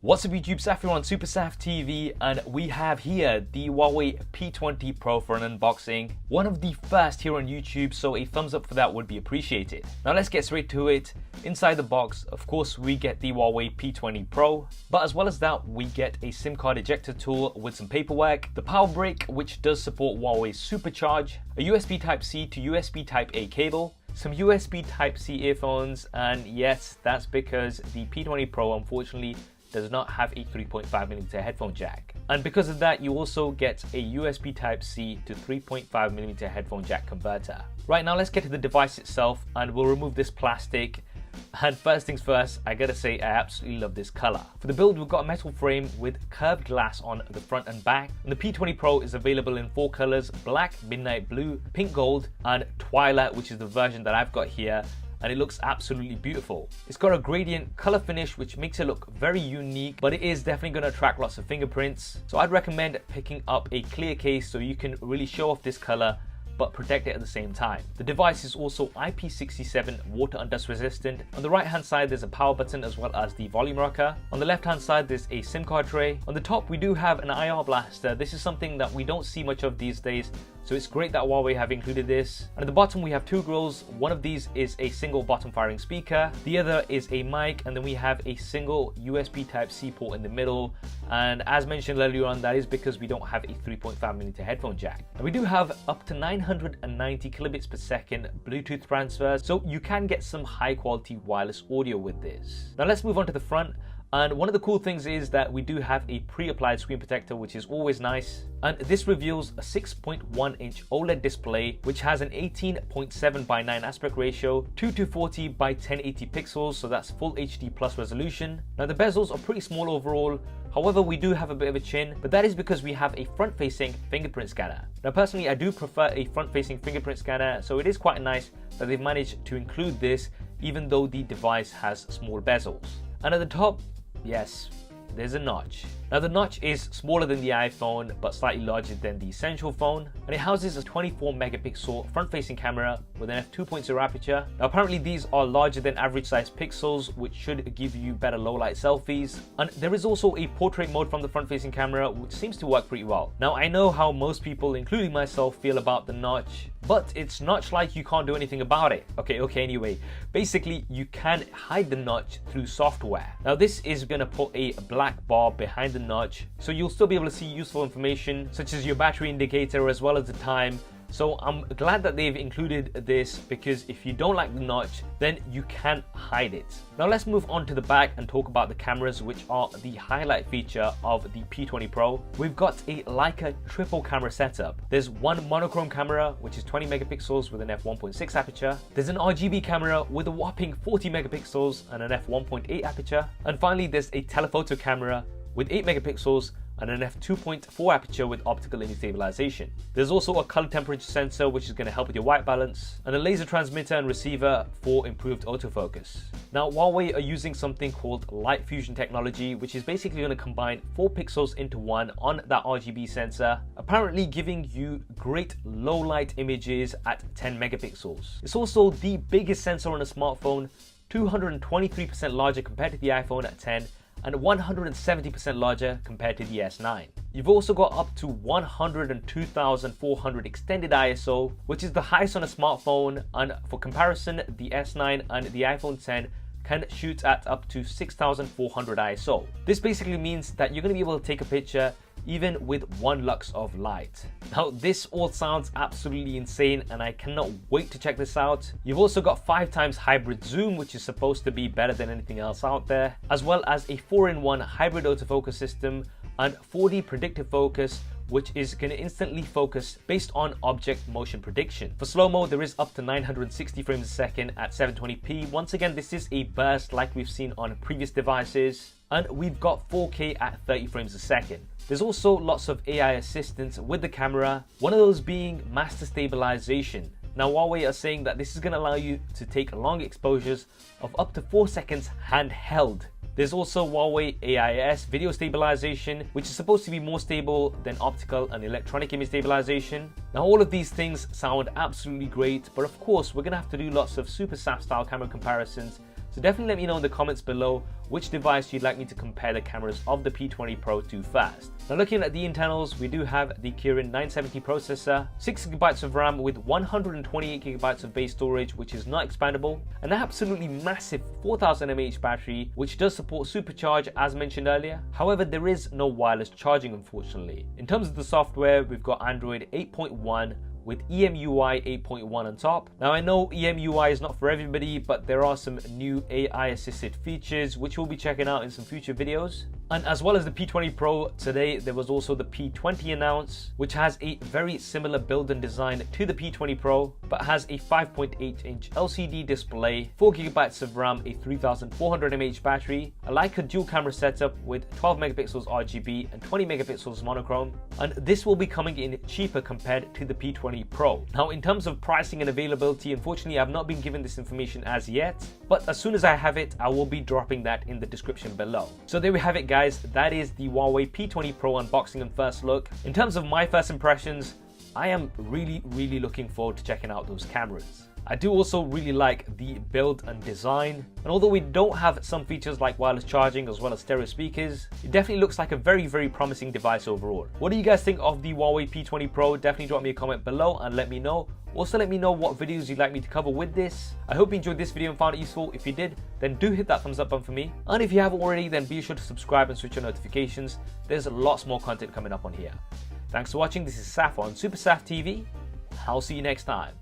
What's up YouTube, Saf here on Super Saf TV, and we have here the Huawei P20 Pro for an unboxing. One of the first here on YouTube, so a thumbs up for that would be appreciated. Now let's get straight to it. Inside the box, of course, we get the Huawei P20 Pro, but as well as that, we get a SIM card ejector tool with some paperwork, the power brick, which does support Huawei Supercharge, a USB Type-C to USB Type-A cable, some USB Type-C earphones, and yes, that's because the P20 Pro unfortunately does not have a 3.5mm headphone jack. And because of that, you also get a USB Type-C to 3.5mm headphone jack converter. Right, now let's get to the device itself, and we'll remove this plastic. And first things first, I gotta say I absolutely love this color. For the build, we've got a metal frame with curved glass on the front and back. And the P20 Pro is available in 4 colors: black, midnight blue, pink gold, and twilight, which is the version that I've got here. And it looks absolutely beautiful. It's got a gradient color finish which makes it look very unique, but it is definitely going to attract lots of fingerprints. So I'd recommend picking up a clear case so you can really show off this color but protect it at the same time. The device is also IP67 water and dust resistant. On the right hand side there's a power button as well as the volume rocker. On the left hand side there's a SIM card tray. On the top we do have an IR blaster. This is something that we don't see much of these days, so it's great that Huawei have included this. And at the bottom we have 2 grills. One of these is a single bottom firing speaker, the other is a mic, and then we have a single USB Type-C port in the middle. And as mentioned earlier on, that is because we don't have a 3.5mm headphone jack. And we do have up to 990 kilobits per second Bluetooth transfers, so you can get some high quality wireless audio with this. Now let's move on to the front. And one of the cool things is that we do have a pre-applied screen protector, which is always nice. And this reveals a 6.1-inch OLED display, which has an 18.7:9 aspect ratio, 2240 by 1080 pixels, so that's full HD plus resolution. Now the bezels are pretty small overall. However, we do have a bit of a chin, but that is because we have a front-facing fingerprint scanner. Now personally, I do prefer a front-facing fingerprint scanner, so it is quite nice that they've managed to include this, even though the device has small bezels. And at the top, yes, there's a notch. Now the notch is smaller than the iPhone but slightly larger than the Essential phone, and it houses a 24 megapixel front-facing camera with an f2.0 aperture. Now apparently these are larger than average size pixels, which should give you better low light selfies. And there is also a portrait mode from the front-facing camera, which seems to work pretty well. Now I know how most people, including myself, feel about the notch, but it's notch like you can't do anything about it. Okay, anyway, basically you can hide the notch through software. Now this is gonna put a black bar behind the notch, so you'll still be able to see useful information such as your battery indicator as well as the time. So I'm glad that they've included this, because if you don't like the notch, then you can hide it. Now let's move on to the back and talk about the cameras, which are the highlight feature of the P20 Pro. We've got a Leica triple camera setup. There's one monochrome camera, which is 20 megapixels with an f1.6 aperture. There's an RGB camera with a whopping 40 megapixels and an f1.8 aperture. And finally, there's a telephoto camera with 8 megapixels and an f2.4 aperture with optical image stabilization. There's also a color temperature sensor, which is going to help with your white balance, and a laser transmitter and receiver for improved autofocus. Now Huawei are using something called light fusion technology, which is basically going to combine 4 pixels into one on that RGB sensor, apparently giving you great low light images at 10 megapixels. It's also the biggest sensor on a smartphone, 223% larger compared to the iPhone at 10, and 170% larger compared to the S9. You've also got up to 102,400 extended ISO, which is the highest on a smartphone, and for comparison, the S9 and the iPhone 10 can shoot at up to 6,400 ISO. This basically means that you're going to be able to take a picture even with 1 lux of light. Now this all sounds absolutely insane, and I cannot wait to check this out. You've also got 5 times hybrid zoom, which is supposed to be better than anything else out there, as well as a 4-in-1 hybrid autofocus system and 4D predictive focus, which is going to instantly focus based on object motion prediction. For slow-mo, there is up to 960 frames a second at 720p. Once again, this is a burst like we've seen on previous devices. And we've got 4K at 30 frames a second. There's also lots of AI assistance with the camera, one of those being master stabilization. Now Huawei are saying that this is going to allow you to take long exposures of up to 4 seconds handheld. There's also Huawei AIS video stabilization, which is supposed to be more stable than optical and electronic image stabilization. Now all of these things sound absolutely great, but of course we're going to have to do lots of Super Saf style camera comparisons So definitely let me know in the comments below which device you'd like me to compare the cameras of the P20 Pro to first. Now looking at the internals, we do have the Kirin 970 processor, 6GB of RAM with 128GB of base storage, which is not expandable, an absolutely massive 4000 mAh battery, which does support supercharge as mentioned earlier. However, there is no wireless charging unfortunately. In terms of the software, we've got Android 8.1 with EMUI 8.1 on top. Now I know EMUI is not for everybody, but there are some new AI assisted features which we'll be checking out in some future videos. And as well as the P20 Pro, today there was also the P20 announced, which has a very similar build and design to the P20 Pro, but has a 5.8-inch LCD display, 4GB of RAM, a 3400 mAh battery, a Leica dual camera setup with 12 megapixels RGB and 20 megapixels monochrome, and this will be coming in cheaper compared to the P20 Pro. Now in terms of pricing and availability, unfortunately I've not been given this information as yet, but as soon as I have it, I will be dropping that in the description below. So there we have it guys, that is the Huawei P20 Pro unboxing and first look. In terms of my first impressions, I am really looking forward to checking out those cameras. I do also really like the build and design, and although we don't have some features like wireless charging as well as stereo speakers, it definitely looks like a very promising device overall. What do you guys think of the Huawei P20 Pro? Definitely drop me a comment below and let me know. Also let me know what videos you'd like me to cover with this. I hope you enjoyed this video and found it useful. If you did, then do hit that thumbs up button for me. And if you haven't already, then be sure to subscribe and switch on notifications. There's lots more content coming up on here. Thanks for watching. This is Saf on Super Saf TV. I'll see you next time.